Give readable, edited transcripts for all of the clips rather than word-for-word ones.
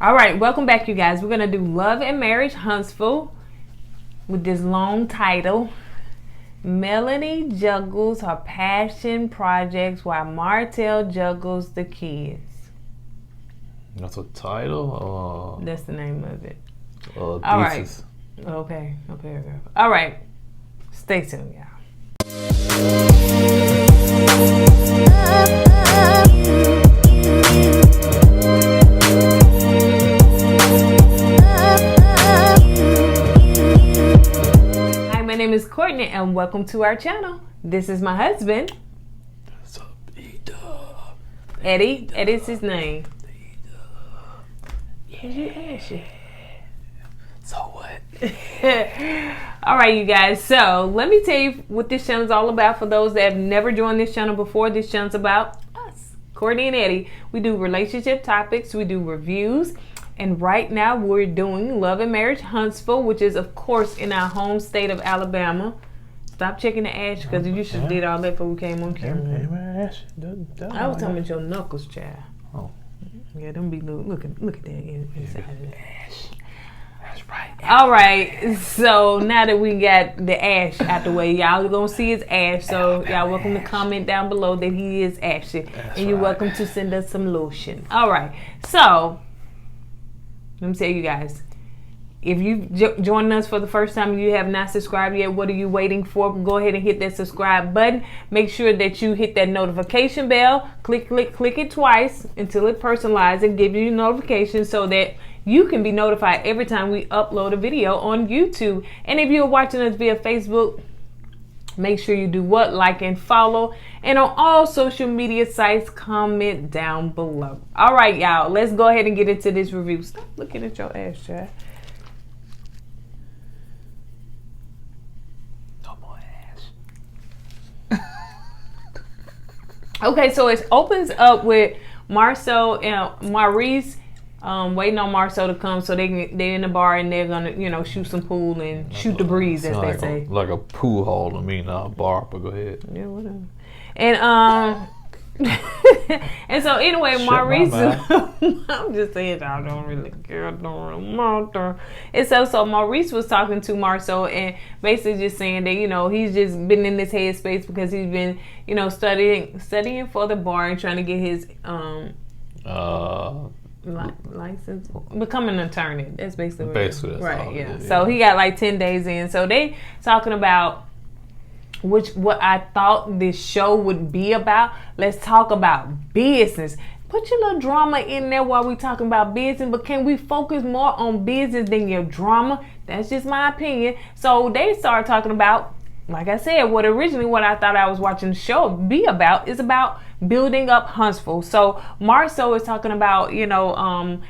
All right, welcome back, you guys. We're going to do Love and Marriage Huntsville with this long title. Melanie juggles her passion projects while Martell juggles the kids. That's a title? That's the name of it. All right. Okay. All right. Stay tuned, y'all. Hi, my name is Kourtney and welcome to our channel. This is my husband. What's up, Eddie. Eddie's his name. Yeah. So what? All right, you guys. So let me tell you what this channel is all about. For those that have never joined this channel before, this channel's about us, Kourtney and Eddie. We do relationship topics. We do reviews. And right now we're doing Love and Marriage Huntsville, which is, of course, in our home state of Alabama. Stop checking the ash because you should have did all that before we came on camera. I was talking about your knuckles, child. Oh. Yeah, them be look at that inside of the ash. That's right. All right, so now that we got the ash out the way, y'all are gonna see his ash. So y'all welcome to comment down below that he is ashy, and you're welcome to send us some lotion. All right, so let me tell you guys, if you joining us for the first time and you have not subscribed yet, what are you waiting for? Go ahead and hit that subscribe button. Make sure that you hit that notification bell. Click it twice until it personalizes and gives you notifications so that you can be notified every time we upload a video on YouTube. And if you're watching us via Facebook, make sure you do what? Like and follow. And on all social media sites, comment down below. All right, y'all, let's go ahead and get into this review. Stop looking at your ass, child. Okay, so it opens up with Marcel and Maurice waiting on Marcel to come so they're in the bar and they're gonna shoot some pool and shoot the breeze, as they say. Like a pool hall to me, not a bar, but go ahead. Yeah, whatever. And and so anyway, Maurice, I'm just saying I don't really care, and so Maurice was talking to Marcel and basically just saying that he's just been in this headspace because he's been studying for the bar and trying to get his license, become an attorney. That's basically that's right. Yeah. So he got like 10 days in. So they talking about what I thought this show would be about. Let's talk about business. Put your little drama in there while we talking about business, but can we focus more on business than your drama? That's just my opinion. So they started talking about, like I said, what I thought I was watching the show be about is about building up Huntsville. So Marcel is talking about,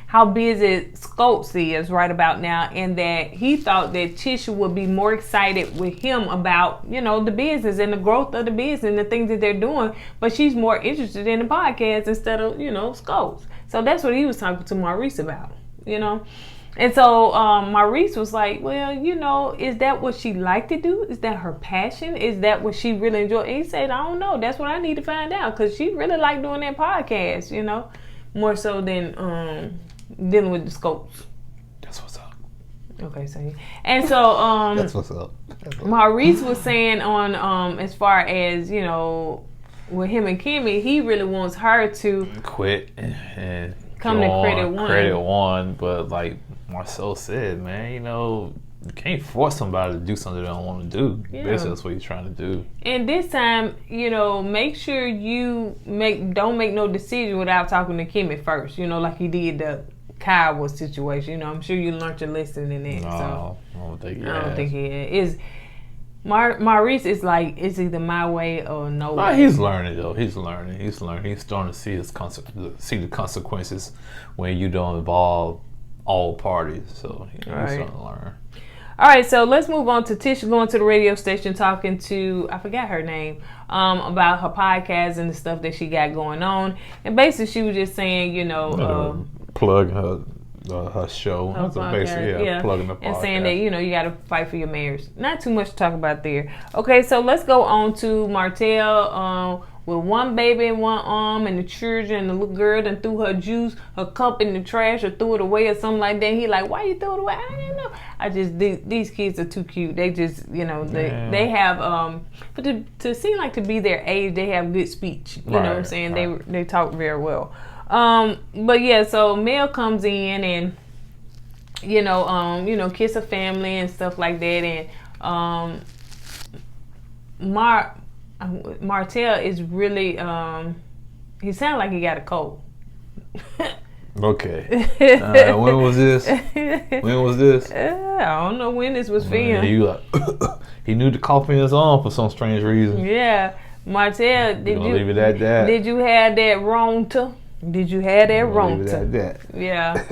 how busy Scopes is right about now, and that he thought that Tisha would be more excited with him about, the business and the growth of the business and the things that they're doing, but she's more interested in the podcast instead of, Scopes. So that's what he was talking to Maurice about, And so Maurice was like, well, is that what she liked to do? Is that her passion? Is that what she really enjoyed? And he said, I don't know. That's what I need to find out, because she really liked doing that podcast, more so than dealing with the Scopes. That's what's up. Okay, so that's what's up. Maurice was saying on as far as, with him and Kimmy, he really wants her to quit and come to Credit One. But like Marcel said, man, you can't force somebody to do something they don't want to do. Yeah. Basically, that's what he's trying to do. And this time, make sure you don't make no decision without talking to Kimmy first. Like he did the Kyle situation. I'm sure you learned your lesson in that. No, I don't think he has. Maurice is like, it's either my way or no way. He's learning though. He's learning. He's starting to see the consequences when you don't involve all parties. So he's starting to learn. All right, so let's move on to Tisha going to the radio station talking to, I forgot her name, about her podcast and the stuff that she got going on. And basically she was just saying, plug her show. Her podcast, plugging the podcast. And saying that, you got to fight for your marriage. Not too much to talk about there. Okay, so let's go on to Martell with one baby in one arm and the children and the little girl done threw her juice, her cup in the trash or threw it away or something like that. And he like, why you throw it away? I didn't know. I just, these kids are too cute. They just, you know, they have, but to seem like to be their age, they have good speech. You know what I'm saying? Right. They talk very well. But yeah, so Mel comes in and, you know, kiss her family and stuff like that. And, Martell is really, he sounds like he got a cold. Okay. When was this? I don't know when this was filmed. He like, he knew the cough in his arm for some strange reason. Yeah. Martell, did you leave it at that? Did you have that Ronta? Did you have that Ronta? Leave it at that. Yeah.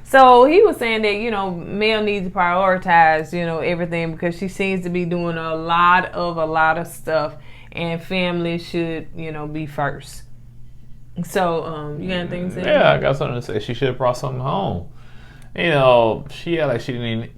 So he was saying that, you know, Mel needs to prioritize, you know, everything because she seems to be doing a lot of stuff, and family should, you know, be first. So, you got anything to say? Yeah, I got something to say. She should have brought something home. You know, she had like she didn't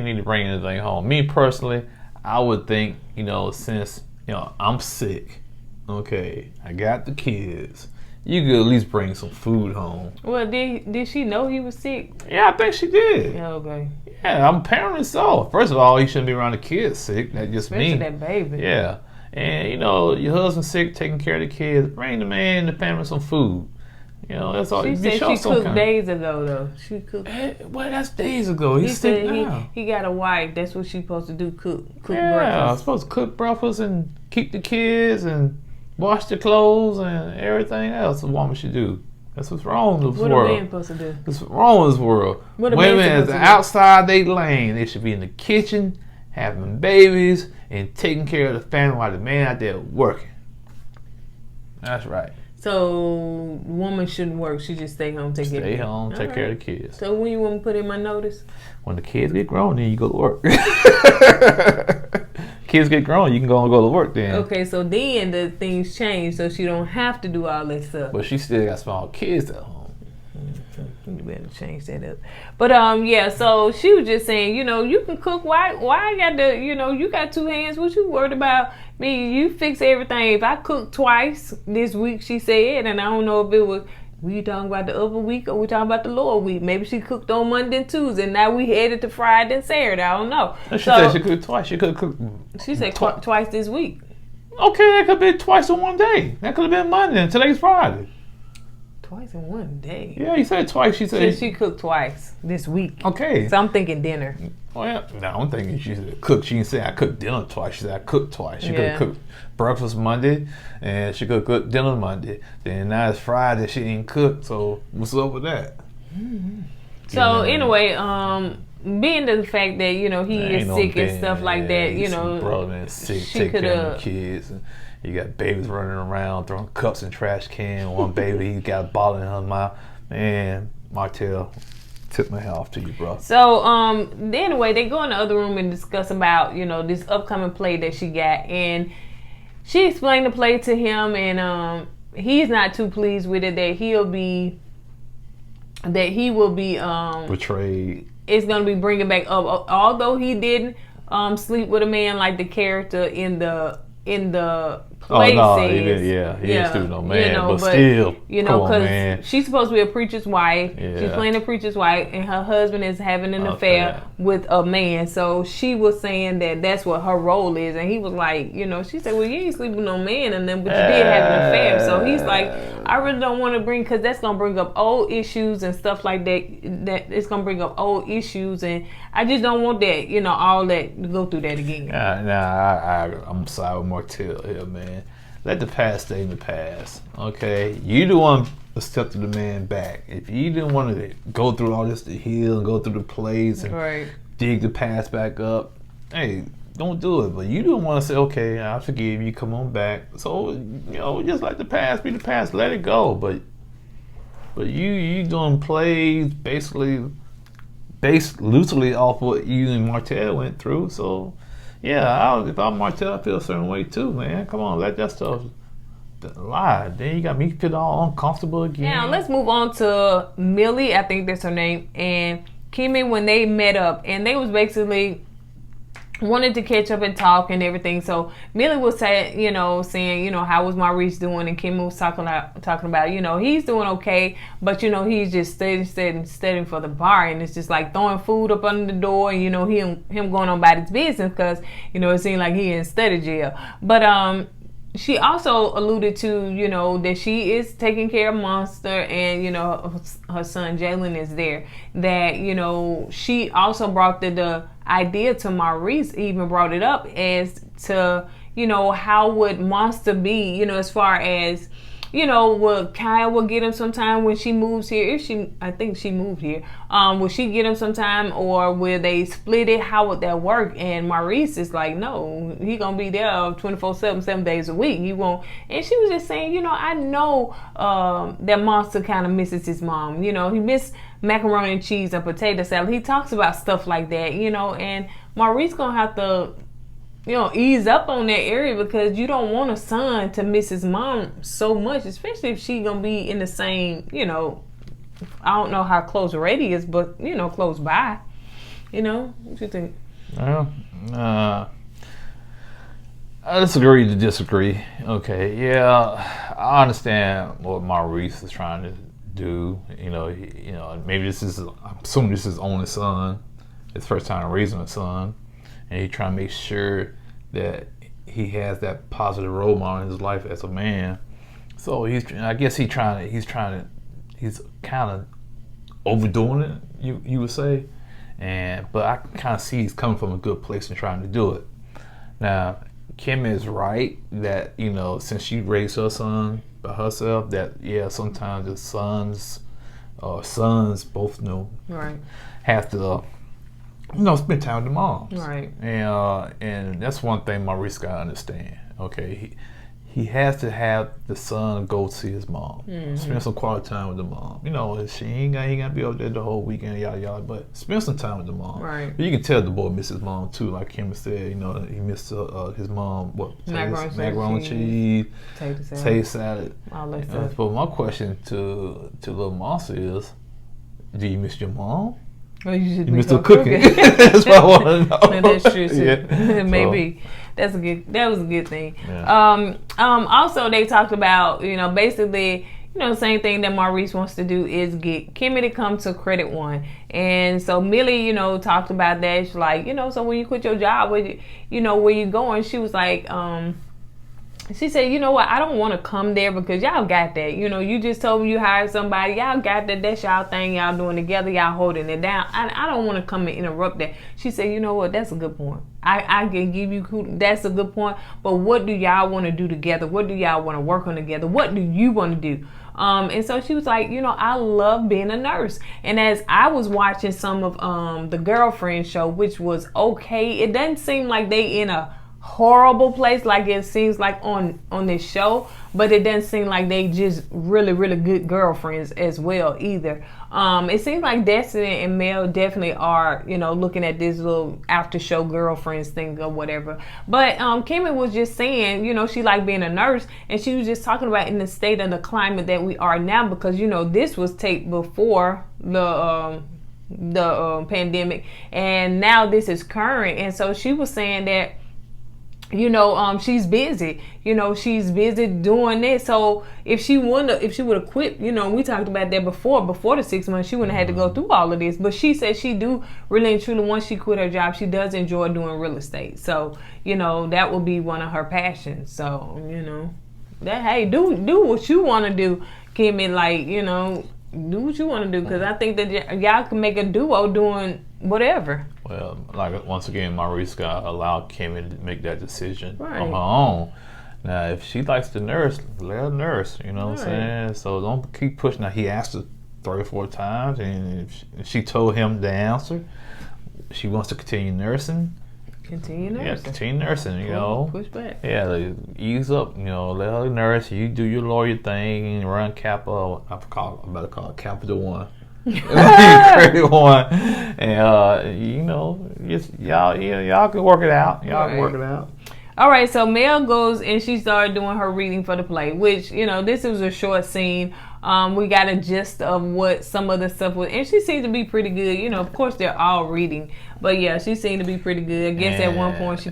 need to bring anything home. Me personally, I would think, you know, since, you know, I'm sick, okay, I got the kids, you could at least bring some food home. Well, did she know he was sick? Yeah, I think she did. Yeah, okay. Yeah, I'm apparently so. First of all, he shouldn't be around the kids sick. That's just especially me. That baby. Yeah. And, you know, your husband's sick, taking care of the kids. Bring the man and the family some food. You know, that's all. She said she cooked days ago, though. She cooked. Well, that's days ago. He's sick now. He got a wife. That's what she's supposed to do, cook yeah, breakfast. Supposed to cook breakfast and keep the kids and wash the clothes and everything else a woman should do. That's what's wrong with this world. What a man supposed to do? That's what's wrong with this world. Women is outside their lane. They should be in the kitchen, having babies, and taking care of the family while the man out there working. That's right. So, woman shouldn't work. She just stay home, take care of the kids. So, when you want to put in my notice? When the kids get grown, then you go to work. Kids get grown, you can go to work then. Okay, so then the things change, so she don't have to do all that stuff. But she still got small kids at home. You better change that up. But yeah, so she was just saying, you know, you can cook. Why I got to, you know, you got two hands. What you worried about? Me, you fix everything. If I cook twice this week, she said, and I don't know if it was, we talking about the upper week or we talking about the lower week. Maybe she cooked on Monday and Tuesday, and now we headed to Friday and Saturday. I don't know. She said she cooked twice. She could cook. She said twice this week. Okay, that could be twice in one day. That could have been Monday and today's Friday. Twice in one day. Yeah, you said twice. She said she cooked twice this week. Okay. So I'm thinking dinner. Well, no, I'm thinking she said cook. She didn't say I cooked dinner twice. She said I cooked twice. She could have cooked breakfast Monday, and she could have cooked dinner Monday. Then now it's Friday. She didn't cook. So what's up with that? Mm-hmm. So anyway, being to the fact that, you know, he is sick and stuff like that, you know, brother is sick, take care of the kids. And you got babies running around throwing cups in trash can. One baby, he got a bottle in her mouth. Man, Martell, tip my hat off to you, bro. So anyway, they go in the other room and discuss about, you know, this upcoming play that she got, and she explained the play to him, and he's not too pleased with it. That he will be betrayed. It's gonna be bringing back up, although he didn't sleep with a man like the character in the play says. He didn't sleep with no man, you know, but still, you know, because she's supposed to be a preacher's wife. Yeah. She's playing a preacher's wife, and her husband is having an affair with a man. So she was saying that that's what her role is, and he was like, you know, she said, well, you ain't sleeping with no man, and then but you did have an affair. So he's like, I really don't want to bring, because that's gonna bring up old issues and stuff like that. That it's gonna bring up old issues, and I just don't want that, you know, all that to go through that again. I'm sorry with Martell here, man. Let the past stay in the past, okay? You the one accepted the man back. If you didn't want to go through all this to heal and go through the plays and dig the past back up, hey, don't do it. But you don't want to say, okay, I forgive you, come on back. So, you know, just let the past be the past. Let it go. But you doing plays basically based loosely off what you and Martell went through. So, yeah, if I'm Martell, I feel a certain way too, man. Come on, let that stuff lie. Then you got me feel all uncomfortable again. Now, let's move on to Millie, I think that's her name, and Kimmy when they met up. And they was basically wanted to catch up and talk and everything. So Millie was saying, how was Maurice doing? And Kim was talking about, he's doing okay, but he's just studying for the bar, and it's just like throwing food up under the door, and him going on about his business because it seemed like he in study jail. But she also alluded to, that she is taking care of Monster, and, her son Jalen is there. That, she also brought the idea to Maurice, even brought it up as to, how would Monster be, as far as, will Kyle will get him sometime when she moves here? I think she moved here. Will she get him sometime, or will they split it? How would that work? And Maurice is like, no, he gonna be there 24/7, 7 days a week. He won't. And she was just saying, I know that Monster kind of misses his mom. He missed macaroni and cheese and potato salad. He talks about stuff like that, and Maurice gonna have to ease up on that area, because you don't want a son to miss his mom so much, especially if she gonna be in the same, I don't know how close radius, but close by. What you think? Well, I disagree to disagree. Okay, yeah, I understand what Maurice is trying to do. Maybe I'm assuming this is his only son, his first time raising a son. And he's trying to make sure that he has that positive role model in his life as a man. So he's kind of overdoing it, you would say. But I can kind of see he's coming from a good place and trying to do it. Now, Kim is right that, since she raised her son by herself, that sometimes the sons both right, have to spend time with the moms. Right. And that's one thing Maurice got to understand. Okay, he has to have the son go see his mom. Mm-hmm. Spend some quality time with the mom. She ain't got to be up there the whole weekend, yada, but spend some time with the mom. Right. But you can tell the boy misses his mom too, like Kim said. He missed his mom. Macaroni cheese, potato salad. All that stuff. But my question to little Monster is, do you miss your mom? Well, you should miss the cooking. That's what I want to know. And that's true too. Yeah. Maybe that was a good thing. Yeah. Also they talked about, basically, same thing that Maurice wants to do is get Kimmy to come to Credit One. And so Millie, talked about that. She's like, so when you quit your job, where you going? She was like, she said, what, I don't want to come there because y'all got that. You just told me you hired somebody. Y'all got that. That's y'all thing. Y'all doing together. Y'all holding it down. I don't want to come and interrupt that. She said, what, that's a good point. I can give you, that's a good point. But what do y'all want to do together? What do y'all want to work on together? What do you want to do? And so she was like, I love being a nurse. And as I was watching some of the Girlfriend show, which was okay, it doesn't seem like they in a horrible place like it seems like on this show, but it doesn't seem like they just really, really good girlfriends as well either. It seems like Destiny and Mel definitely are, looking at this little after show girlfriends thing or whatever. But Kimmy was just saying, she liked being a nurse, and she was just talking about in the state of the climate that we are now, because this was taped before the pandemic, and now this is current. And so she was saying that she's busy. She's busy doing this. So if she would have quit, we talked about that before the 6 months, she wouldn't have had to go through all of this. But she said she do really and truly, once she quit her job, she does enjoy doing real estate. So, that will be one of her passions. So, that, hey, do what you want to do, Kimmy. Like, do what you want to do, because I think that y'all can make a duo doing whatever. Well, like, once again, Maurice got to allow Kimmy to make that decision right on her own. Now, if she likes to nurse, let her nurse. You know what I'm saying? So don't keep pushing. Now, he asked her 3 or 4 times, and if she told him the answer, she wants to continue nursing. Continue nursing. Yeah, continue nursing, Push back. Yeah, like, ease up, let her nurse. You do your lawyer thing and run Capital. I better call it Capital One. Credit One. And, y'all can work it out. Y'all can work it out. All right, so Mel goes and she started doing her reading for the play, which, this was a short scene. We got a gist of what some of the stuff was, and she seemed to be pretty good. You know, of course they're all reading, but yeah, she seemed to be pretty good. I guess at one point she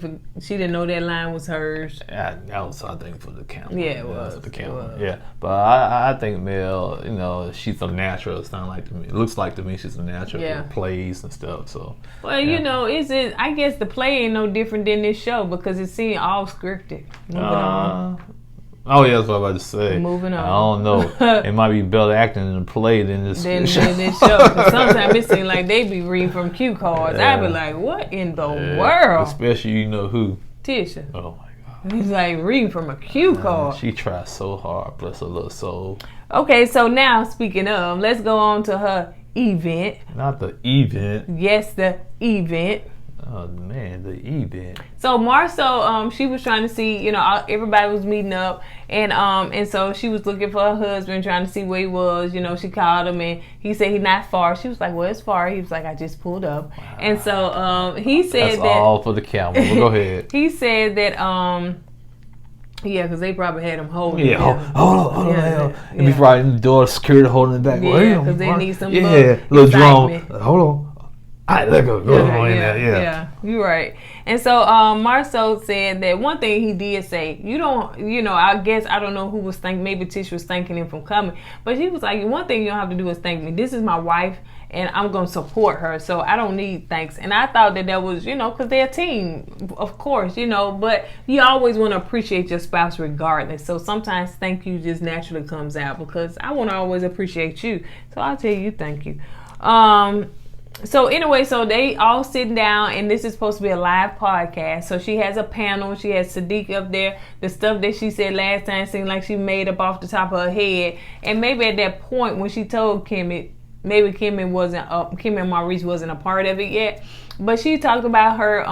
didn't know that line was hers. Yeah, that was, I think, for the camera. Yeah, it was the camera. Yeah, but I think Mel, you know, she's a natural. It's not like to me. It looks like to me she's a natural. Yeah. Plays and stuff. So. Well, you know, I guess the play ain't no different than this show because it seemed all scripted. Moving on. Oh yeah, that's what I was about to say. Moving on. I don't know. It might be better acting in the play than this show. Sometimes it seems like they be reading from cue cards. I'd be like, what in the world? Especially you know who? Tisha. Oh my God. He's like reading from a cue card. She tries so hard, bless her little soul. Okay, so now speaking of, let's go on to her event. Not the event. Yes, the event. Oh man, the event. So Marceau, she was trying to see, you know, everybody was meeting up, and so she was looking for her husband, trying to see where he was. You know, she called him, and he said he's not far. She was like, "Well, it's far." He was like, "I just pulled up," and so he said that's all for the camera. Well, go ahead. He said that yeah, because they probably had him holding. Yeah, hold on. And before I in the door, security holding it back. Yeah, because they need some little drum. Hold on. Let go. Yeah, you're right. And so Marceau said that one thing he did say, you know, I guess, I don't know who was thinking, maybe Tish was thanking him for coming, but he was like, one thing you don't have to do is thank me. This is my wife, and I'm going to support her, so I don't need thanks. And I thought that was, you know, because they're a team, of course, you know, but you always want to appreciate your spouse regardless. So sometimes thank you just naturally comes out because I want to always appreciate you. So I'll tell you thank you. So anyway, so they all sitting down, and this is supposed to be a live podcast. So she has a panel. She has Sadiq up there. The stuff that she said last time seemed like she made up off the top of her head. And maybe at that point when she told Kimmy, maybe Kim and Maurice wasn't a part of it yet. But she talked about her,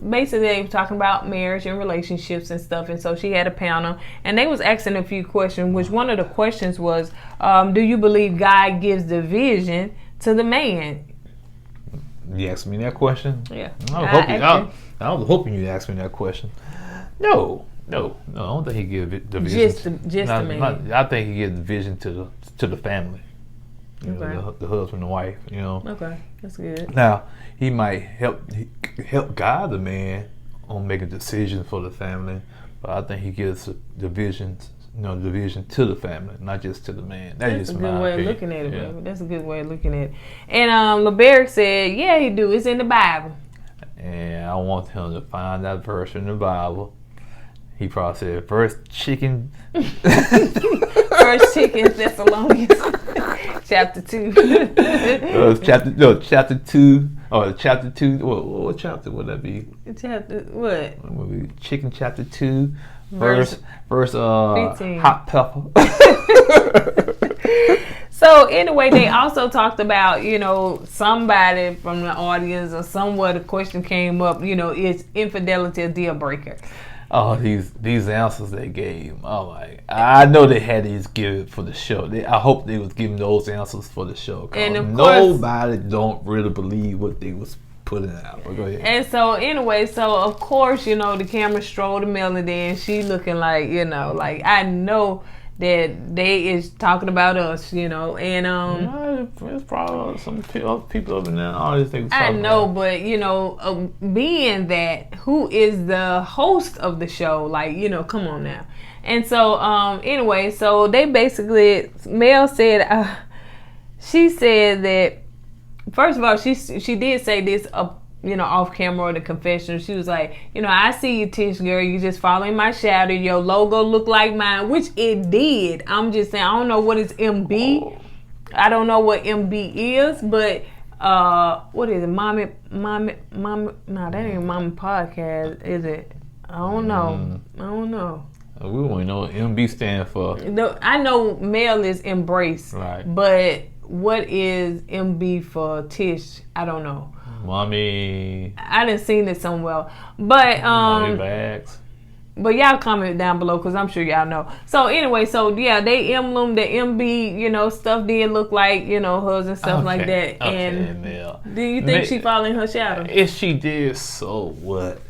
basically they were talking about marriage and relationships and stuff. And so she had a panel, and they was asking a few questions, which one of the questions was, do you believe God gives the vision to the man? You asked me that question? Yeah. I was hoping you'd ask me that question. No, I don't think he gives it the vision. Just the man. I think he gives the vision to the family. You know, the husband and wife, you know. Okay, that's good. Now, he might help guide the man on making decisions for the family, but I think he gives the vision to the family, not just to the man. That's a good way of looking at it, baby. That's a good way of looking at it. And LeBerick said, yeah, he do. It's in the Bible. And I want him to find that verse in the Bible. He probably said, First Chicken Thessalonians, chapter 2. Chapter 2. Oh, chapter 2. What chapter would that be? Chapter what? Chicken chapter 2. Verse 15. Hot pepper. So anyway, they also talked about, you know, somebody from the audience or somewhere the question came up, you know, is infidelity a deal breaker? Oh, these answers they gave. Oh my! I know they had these given for the show. I hope they was giving those answers for the show. And of nobody don't really believe what they was putting out. But go ahead. And so anyway, of course, you know, the camera strolled to Melody, and she looking like, you know, like I know that they is talking about us, you know, and it's probably some people over there. All these things. I know, but you know, being that who is the host of the show, like, you know, come on now. And so anyway, so they basically, Mel said, she said that first of all, she did say this you know, off camera or the confession. She was like, you know, I see you, Tish girl, you just following my shadow. Your logo look like mine, which it did. I'm just saying, I don't know what is MB. I don't know what MB is, but what is it? Mommy, no, that ain't Mommy Podcast, is it? I don't know. We won't know what MB stand for. I know Mel is embrace, right? But what is MB for Tish? I don't know. Mommy. I didn't seen it somewhere, but mommy bags. But y'all comment down below because I'm sure y'all know. So anyway, so yeah, they emblem the MB, you know, stuff did look like, you know, hers and stuff like that. And Mel. do you think she following her shadow? If she did, so what?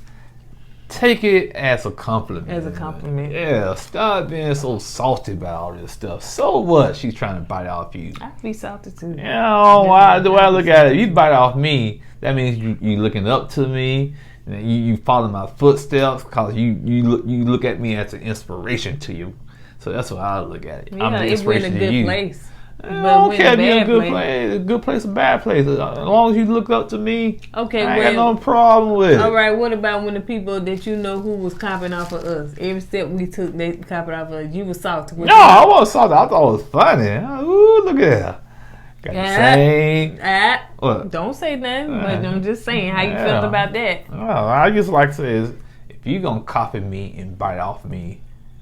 take it as a compliment. As a compliment. Yeah, stop being so salty about all this stuff. So what? She's trying to bite off you. I'd be salty too. You know, the way I look at it, you bite off me, that means you looking up to me. You follow my footsteps because you look at me as an inspiration to you. So that's what I look at it. Yeah, I'm the inspiration to you. to you. Place. I don't care if you're a good place or bad place. As long as you look up to me, okay, I ain't got no problem with it. All right, what about when the people that you know who was copping off of us? Every step we took, they copping off of us. You was salty. No, I wasn't salty. I thought it was funny. Ooh, look at her. Got the same. What? Don't say nothing, but I'm just saying how you felt about that. Well, I just like to say is, if you gonna copy me and bite off me,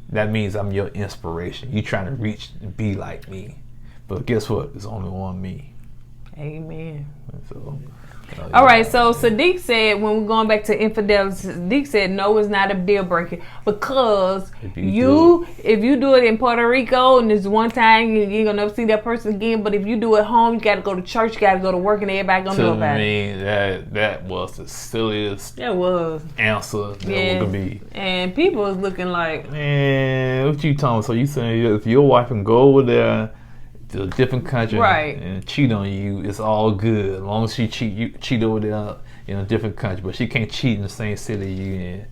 that means I'm your inspiration. You trying to reach and be like me. But guess what? There's only one me. Amen. So, all right, so Sadiq said, when we're going back to infidelity, Sadiq said no, it's not a deal breaker because if you do it in Puerto Rico and it's one time, you ain't gonna never see that person again. But if you do it at home, you gotta go to church, you gotta go to work, and everybody gonna know about it. That was the silliest answer that would be. And people was looking like, man, what you talking about? So you saying if your wife can go over there to a different country and cheat on you, it's all good as long as she cheat over there in a different country, but she can't cheat in the same city you in.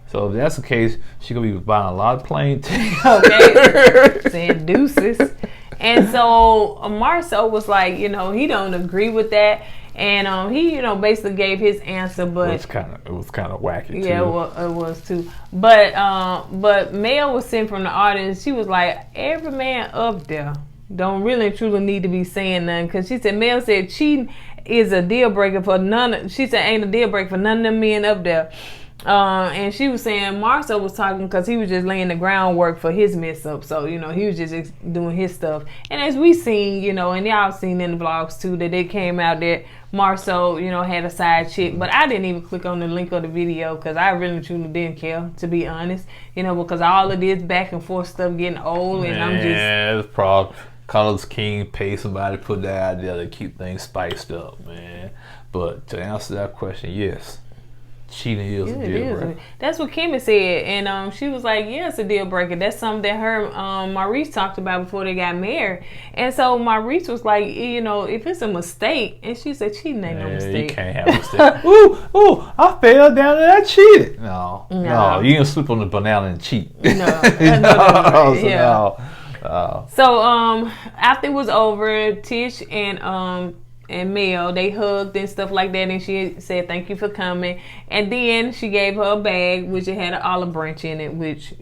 So if that's the case, she gonna be buying a lot of plane tickets. Okay, saying deuces. And so Marcel was like, he don't agree with that, and he basically gave his answer, but it was kind of wacky too. Yeah, it was too. But Mel was sitting from the audience. She was like, every man up there don't really truly need to be saying nothing, because she said Mel said cheating is a deal breaker for none. She said ain't a deal breaker for none of them men up there. And she was saying Marcel was talking because he was just laying the groundwork for his mess up. So he was just doing his stuff. And as we seen, and y'all seen in the vlogs too, that it came out that Marcel, had a side chick. But I didn't even click on the link of the video because I really truly didn't care, to be honest. Because all of this back and forth stuff getting old, and I'm just it's problem. Carlos King paid somebody to put that out there to keep things spiced up, man. But to answer that question, yes, cheating is a deal breaker. That's what Kimmy said, and she was like, "Yeah, it's a deal breaker." That's something that her Maurice talked about before they got married, and so Maurice was like, if it's a mistake, and she said, "Cheating ain't no mistake. You can't have a mistake." ooh, I fell down and I cheated. No, you can slip on the banana and cheat. No. So after it was over, Tish and Mel, they hugged and stuff like that, and she said thank you for coming, and then she gave her a bag which it had an olive branch in it, which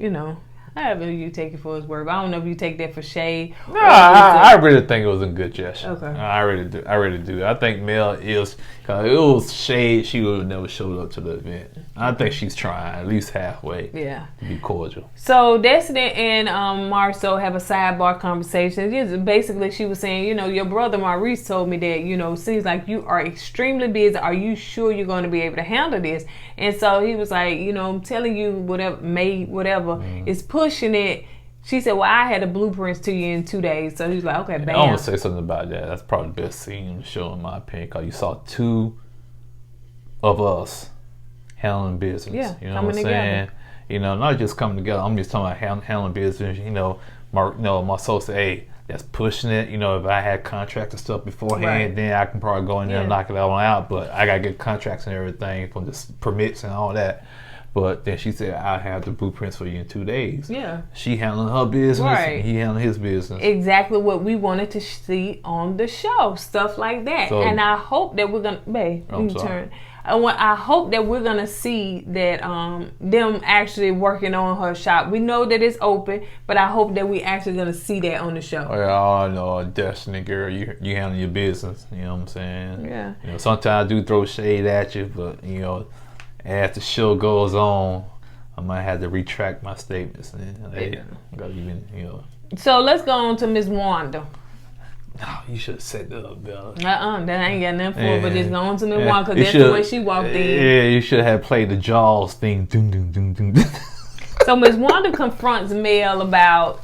however you take it for its word. I don't know if you take that for shade. No, I really think it was a good gesture. Okay. I really do. I think Mel is, because it was shade, she would have never showed up to the event. I think she's trying at least halfway to be cordial. So Destiny and Marcel have a sidebar conversation. Just basically, she was saying, your brother Maurice told me that, seems like you are extremely busy. Are you sure you're going to be able to handle this? And so he was like, I'm telling you, whatever is pushing it. She said, well, I had the blueprints to you in 2 days. So he was like, okay, bam. I want to say something about that. That's probably the best scene in the show, in my opinion, because you saw two of us handling business. Yeah, you know what I'm saying? Not just coming together. I'm just talking about handling business. Marcel said, hey, that's pushing it. If I had contracts and stuff beforehand, then I can probably go in there and knock it all out. But I got to get contracts and everything from the permits and all that. But then she said, I have the blueprints for you in 2 days. Yeah. She handling her business and he handling his business. Exactly what we wanted to see on the show. Stuff like that. So, and I hope that we're going to... I hope that we're going to see that them actually working on her shop. We know that it's open, but I hope that we actually going to see that on the show. Oh, yeah, I know, Destiny girl, you handle your business. You know what I'm saying? Yeah. Sometimes I do throw shade at you, but, as the show goes on, I might have to retract my statements. So let's go on to Miss Wanda. No, you should have set that up better. That ain't got nothing for it, but just go on to Miss Wanda, because that's the way she walked in. Yeah, you should have played the Jaws thing. Doom, doom, doom, doom. So Miss Wanda confronts Mel about,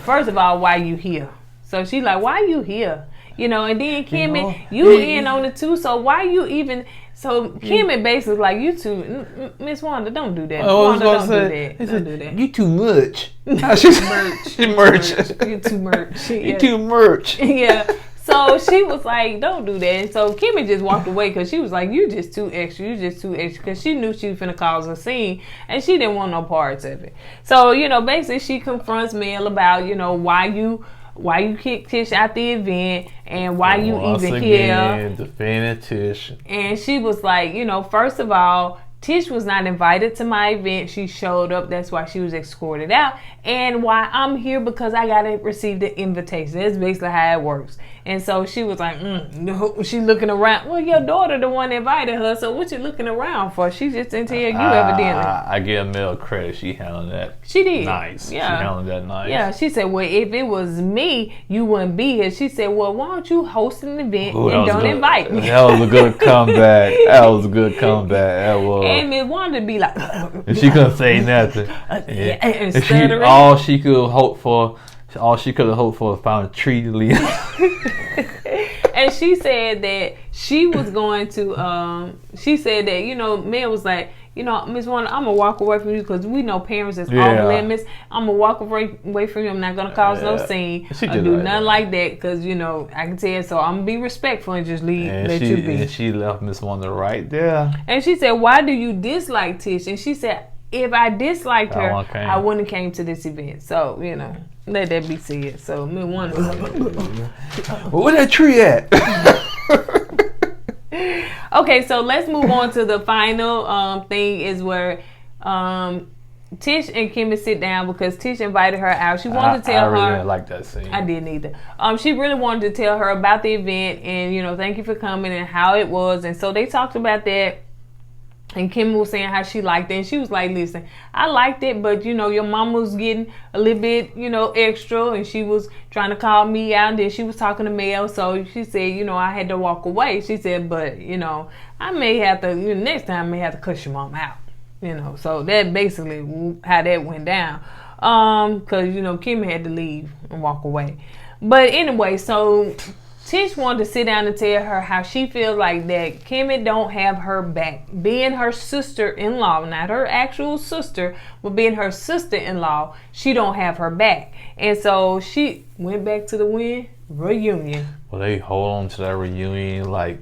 first of all, why you here. So she's like, why you here? You know, and then Kimmy, you in on it too. So why you even? So Kimmy basically like, you two, Miss Wanda, don't do that. Wanda, don't do that. Don't do that. You too much. Merch. You too merch. You too merch. Yeah. So she was like, don't do that. And so Kimmy just walked away because she was like, you just too extra. You just too extra. Because she knew she was finna cause a scene and she didn't want no parts of it. So, you know, basically she confronts Mel about, you know, why you kicked Tish out the event and why you even here. Defending Tish. And she was like, you know, first of all, Tish was not invited to my event. She showed up. That's why she was escorted out. And why I'm here because I got to receive the invitation. That's basically how it works. And so she was like, no. She looking around. Well, your daughter the one that invited her. So what you looking around for? She just didn't tell you evidently. I give Mel credit. She handled that. She did. Nice. Yeah. She handled that nice. Yeah. She said, well, if it was me, you wouldn't be here. She said, well, why don't you host an event and don't invite me? That was a good comeback. That was a good comeback. That was. And Miss Wanda be like, and she couldn't say nothing. And all she could hope for. All she could have hoped for was found a tree to leave. And she said that she was going to, she said that, you know, Mel was like, you know, Miss Wanda, I'm going to walk away from you because we know parents is off limits. I'm going to walk away from you. I'm not going to cause no scene or do nothing like that because, you know, I can tell. So I'm going to be respectful and just let you be. And she left Miss Wanda right there. And she said, why do you dislike Tish? And she said, if I disliked her, I wouldn't have came to this event. So, you know. Let that be said. So, me wonder. Where that tree at? Okay, so let's move on to the final thing is where Tish and Kimmy sit down because Tish invited her out. She wanted to tell her. I really didn't like that scene. I didn't either. She really wanted to tell her about the event and, you know, thank you for coming and how it was. And so they talked about that. And Kim was saying how she liked it. And she was like, listen, I liked it, but, you know, your mama was getting a little bit, you know, extra. And she was trying to call me out. And then she was talking to Mel. So she said, you know, I had to walk away. She said, but, you know, I may have to, you know, next time I may have to cuss your mom out. You know, so that basically how that went down. Because, you know, Kim had to leave and walk away. But anyway, so Tish wanted to sit down and tell her how she feels like that Kimmy don't have her back. Being her sister-in-law, not her actual sister, but being her sister-in-law, she don't have her back. And so she went back to the reunion. Well, they hold on to that reunion like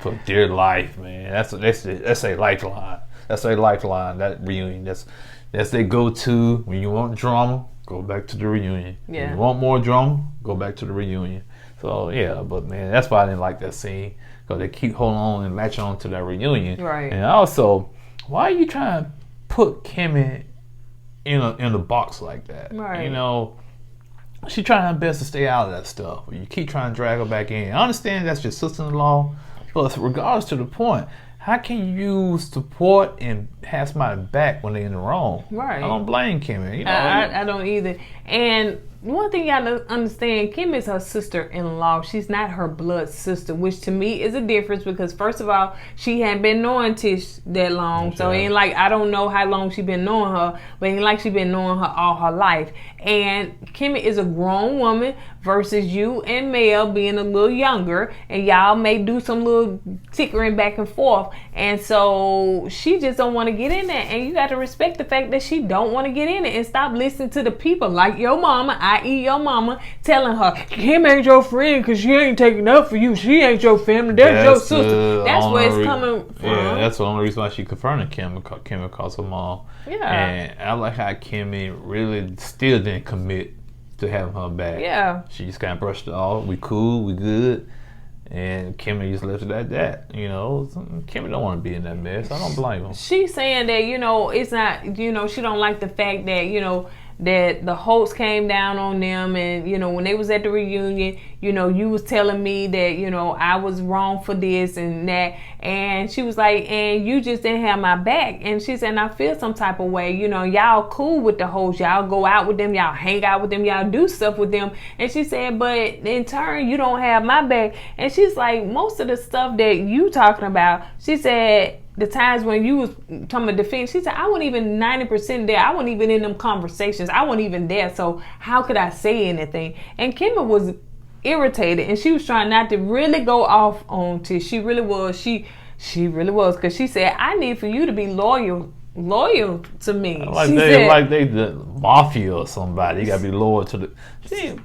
for dear life, man. That's a lifeline. That's a lifeline, that reunion. That's their go-to. When you want drama, go back to the reunion. Yeah. When you want more drama, go back to the reunion. So, yeah, but, man, that's why I didn't like that scene. Because they keep holding on and latching on to that reunion. Right. And also, why are you trying to put Kimmy in a box like that? Right. You know, she trying her best to stay out of that stuff. You keep trying to drag her back in. I understand that's your sister-in-law. But regardless to the point, how can you support and have somebody back when they're in the wrong? Right. I don't blame Kimmy. You know, I don't either. And one thing you gotta understand, Kim is her sister-in-law. She's not her blood sister, which to me is a difference because first of all, she hadn't been knowing Tish that long. Okay. So it ain't like I don't know how long she been knowing her, but it ain't like she been knowing her all her life. And Kimmy is a grown woman versus you and Mel being a little younger, and y'all may do some little tickering back and forth. And so she just don't want to get in there, and you got to respect the fact that she don't want to get in it and stop listening to the people like your mama, i.e. your mama, telling her Kim ain't your friend because she ain't taking up for you. She ain't your family. That's your sister. That's where it's coming from. Yeah, that's the only reason why she confronted Kim calls her mom. Yeah. And I like how Kimmy really still didn't commit to having her back. Yeah. She just kind of brushed it off. We cool, we good. And Kimmy just left it at that. You know, Kimmy don't want to be in that mess. I don't blame her. She's saying that, you know, it's not, you know, she don't like the fact that, you know, that the Holtz came down on them, and you know when they was at the reunion, you know, you was telling me that, you know, I was wrong for this and that, and she was like, and you just didn't have my back. And she said, and I feel some type of way, you know, y'all cool with the Holtz, y'all go out with them, y'all hang out with them, y'all do stuff with them. And she said, but in turn you don't have my back. And she's like, most of the stuff that you talking about, she said, the times when you was talking about defense, she said, I wasn't even 90% there. I wasn't even in them conversations. I wasn't even there. So how could I say anything? And Kimmy was irritated, and she was trying not to really go off on Tish. She really was. She really was, because she said, I need for you to be loyal to me. Like she they said, like they the mafia or somebody. You gotta be loyal to the.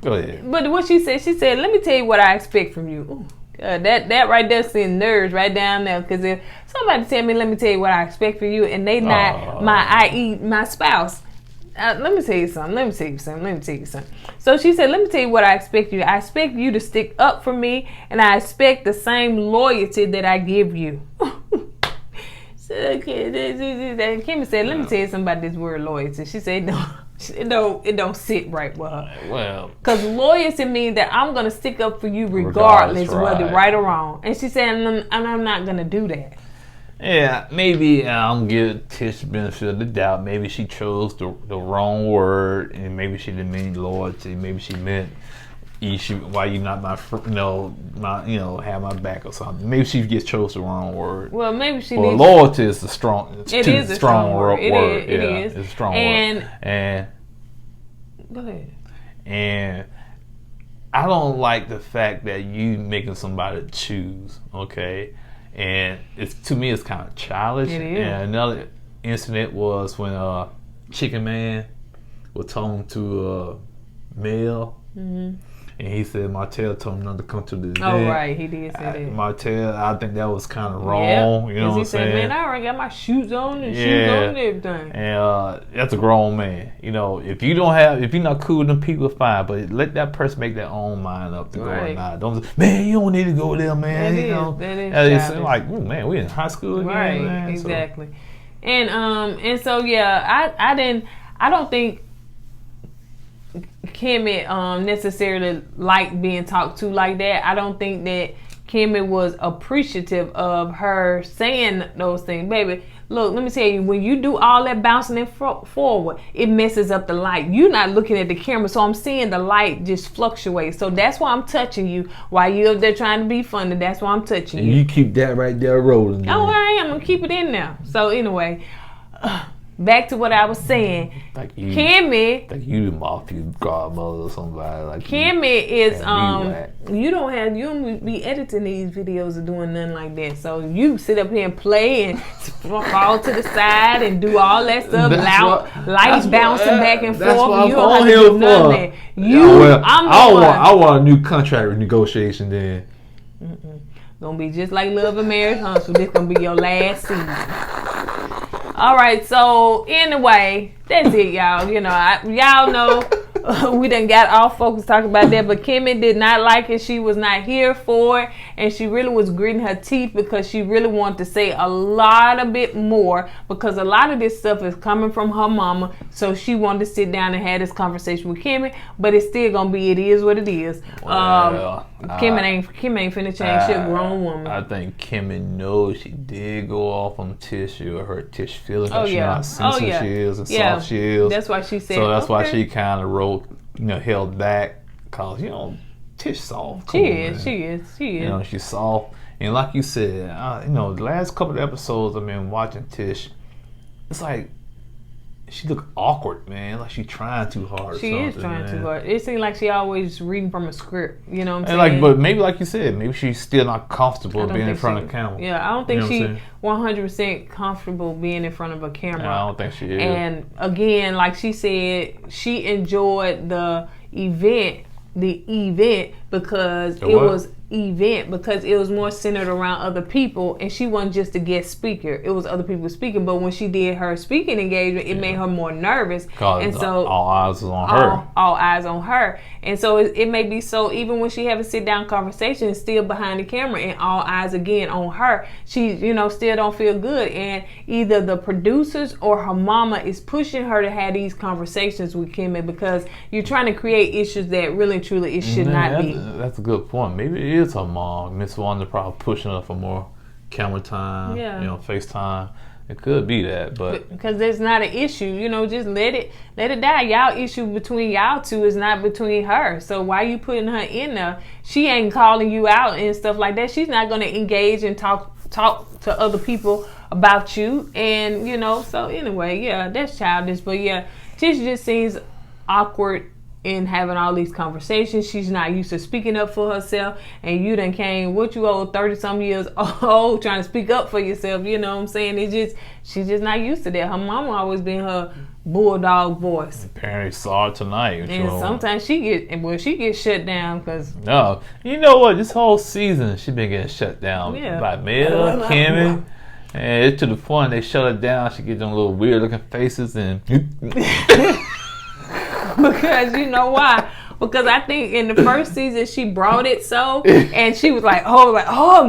Go ahead. But what she said, let me tell you what I expect from you. Ooh, that right there sends nerves right down there. Because if somebody tell me, let me tell you what I expect from you, and they not my spouse. Let me tell you something. So she said, let me tell you what I expect you. I expect you to stick up for me, and I expect the same loyalty that I give you. So Kimmy said, let me tell you something about this word loyalty. She said, no, it don't sit right with her. Well, because loyalty means that I'm gonna stick up for you regardless whether right or wrong. And she said, and I'm not gonna do that. Yeah, maybe I'm give Tish the benefit of the doubt. Maybe she chose the wrong word, and maybe she didn't mean loyalty. Maybe she meant why you not my have my back or something. Maybe she just chose the wrong word. Well, maybe she. Well, loyalty is the strong. It is a strong word. It is. It's a strong word. And go ahead. And I don't like the fact that you making somebody choose. Okay. And to me, it's kind of childish. It is. And another incident was when Chicken Man was talking to Mel, and he said Martell told him not to come to the event. Oh, right, he did say that. Martell, I think that was kind of wrong. You know what I'm saying? He said, man, I already got my shoes on and shoes on and everything. And that's a grown man. You know, if you're not cool with them people, fine. But let that person make their own mind up to go or not. Don't say, man, you don't need to go there, man. That is like, oh, man, we in high school again, right? Man, exactly. So. And so yeah, I don't think Kimmy necessarily liked being talked to like that. I don't think that Kimmy was appreciative of her saying those things. Baby, look, let me tell you, when you do all that bouncing and forward, it messes up the light. You're not looking at the camera, so I'm seeing the light just fluctuate. So that's why I'm touching you while you're up there trying to be funny. That's why I'm touching you. You keep that right there rolling. Oh, I am. I'm going to keep it in there. So anyway, back to what I was saying. Kimmy. Like you the mafia godmother or somebody. Like Kimmy is you don't be editing these videos or doing nothing like that. So you sit up here and play and fall to the side and do all that stuff. Lights bouncing back and forth. You don't have to do none of that. I want a new contract negotiation then. Gonna be just like Love and Marriage Huntsville. This gonna be your last season. All right, so anyway, that's it, y'all. You know, y'all know we done got all focused talking about that, but Kimmy did not like it. She was not here for it, and she really was gritting her teeth because she really wanted to say a bit more because a lot of this stuff is coming from her mama, so she wanted to sit down and have this conversation with Kimmy, but it's still gonna be, it is what it is. Well, Kimmy ain't finna change. She a grown woman. I think Kimmy knows she did go off on Tish or hurt Tish feelings. Oh, she yeah. Not sensitive she is and soft she is. That's why she said. So that's why she kind of held back because Tish soft. She is. You know, she's soft, and like you said, the last couple of episodes I've been watching Tish, it's like she look awkward, man. Like she's trying too hard. She is trying too hard. It seems like she always reading from a script. You know what I'm saying? But maybe like you said, maybe she's still not comfortable being in front of the camera. Yeah, I don't think she's 100% comfortable being in front of a camera. I don't think she is. And again, like she said, she enjoyed the event because it was more centered around other people, and she wasn't just a guest speaker. It was other people speaking, but when she did her speaking engagement, it made her more nervous. And so all eyes was on her. All eyes on her. And so it may be so even when she have a sit down conversation, it's still behind the camera and all eyes again on her. She, still don't feel good. And either the producers or her mama is pushing her to have these conversations with Kimmy because you're trying to create issues that really truly it should not be. That's a good point. Maybe it is her mom, Miss Wanda, probably pushing her for more camera time, FaceTime. It could be that, but because there's not an issue, just let it die. Y'all issue between y'all two is not between her. So why you putting her in there? She ain't calling you out and stuff like that. She's not gonna engage and talk to other people about you. And so anyway, yeah, that's childish. But yeah, Tish just seems awkward in having all these conversations. She's not used to speaking up for herself, and you done came, what you old 30-some years old, trying to speak up for yourself. You know what I'm saying? She's just not used to that. Her mama always been her bulldog voice. Apparently saw it tonight. And sometimes she gets shut down because... No. You know what? This whole season, she been getting shut down by Mel, Kimmy. And it's to the point they shut her down. She get them little weird looking faces and... Because you know why? Because I think in the first season she brought it so, and she was like,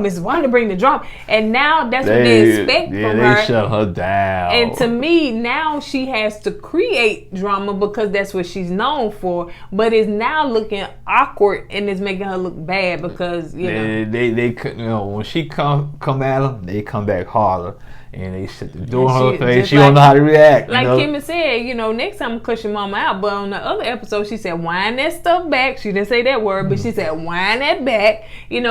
Miss Wanda bring the drama, and now that's what they expect from her. They shut her down. And to me, now she has to create drama because that's what she's known for. But it's now looking awkward and it's making her look bad because they when she come at them, they come back harder. And they shut the door on her face. She don't know how to react. Like Kimmy said, next time cuss your mama out. But on the other episode, she said, wind that stuff back. She didn't say that word, but she said, wind that back.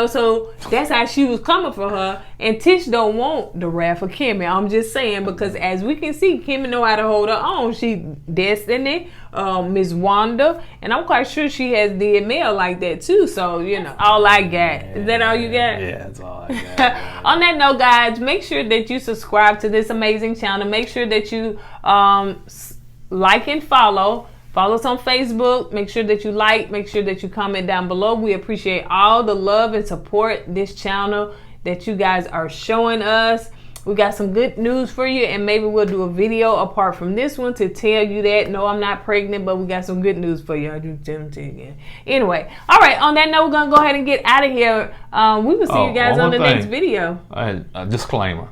So that's how she was coming for her. And Tish don't want the wrath of Kimmy. I'm just saying, because as we can see, Kimmy know how to hold her own. She Destiny, Miss Wanda, and I'm quite sure she has did Mel like that too. So, all I got. Is that all you got? Yeah, that's all I got. On that note, guys, make sure that you subscribe to this amazing channel. Make sure that you like and follow. Follow us on Facebook. Make sure that you like. Make sure that you comment down below. We appreciate all the love and support this channel that you guys are showing us. We got some good news for you, and maybe we'll do a video apart from this one to tell you that. No, I'm not pregnant, but we got some good news for you. I'll do them to you again. Anyway, all right, on that note, we're going to go ahead and get out of here. We will see you guys on the next video. A disclaimer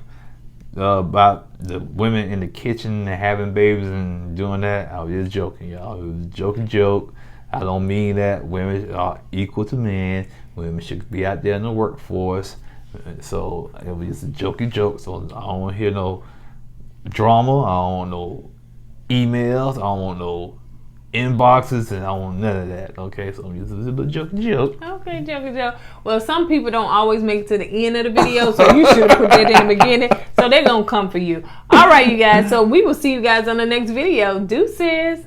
about the women in the kitchen and having babies and doing that. I was just joking, y'all. It was a joke. I don't mean that. Women are equal to men. Women should be out there in the workforce. So it was just a jokey joke. So I don't want to hear no drama. I don't want no emails. I don't want no inboxes, and I don't want none of that. Okay, so it's a little jokey joke. Okay, jokey joke. Well, some people don't always make it to the end of the video, so you should have put that in the beginning. So they're gonna come for you. All right, you guys. So we will see you guys on the next video. Deuces.